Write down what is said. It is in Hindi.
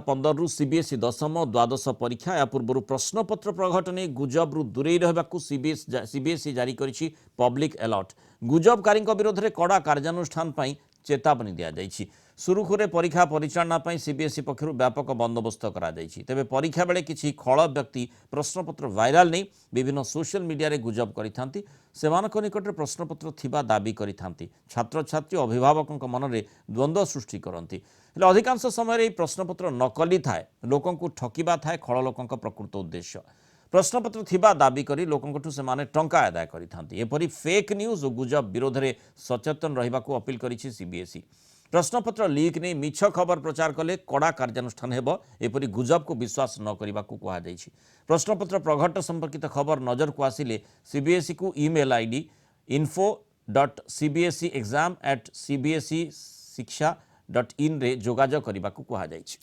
15 सीबीएसई दशम और द्वादश परीक्षा या पूर्व प्रश्नपत्र प्रघटने गुजब दूरे रहा सीबीएसई जारी करिछि पब्लिक अलर्ट। गुजबकारी विरोध में कड़ा कार्यानुष्ठान पर चेतावनी दि जाइछि। सुरुखुरे परीक्षा परिचालना पर सीबीएसई पक्षर व्यापक बंदोबस्त करा जाइछि। तेबे परीक्षा बेले किछि खल व्यक्ति प्रश्नपत्र वायरल नहीं विभिन्न सोशल मीडिया रे गुजब करिथांती। सेमानक निकटरे प्रश्नपत्र थिबा दाबी करिथांती। छात्र छात्री अभिभावकों मन में द्वंद्व सृष्टि करती। अधिकांश समय प्रश्नपत्र नकली थाए, लोक ठकिबा थाए खल लोकों प्रकृत उद्देश्य। प्रश्नपत्र थिबा दाबी करी लोकंठु सेमाने टंका आदाय करिथांती। एपरि फेक न्यूज और गुजब विरोध में सचेतन रहिबाकु अपील करिछि सीबीएसई। प्रश्नपत्र लीक नहीं मिछ खबर प्रचार कले कड़ा कार्यानुष्ठान हेबो। एपरि गुजब को विश्वास न करिबाकु कहा जाइछि। प्रश्नपत्र प्रघट संपर्कित खबर नजर को आसिले सीबीएसई को ईमेल आईडी info.cbseexam@cbsesiksha.in रे जोगाजोग करने को कहा जाइछि।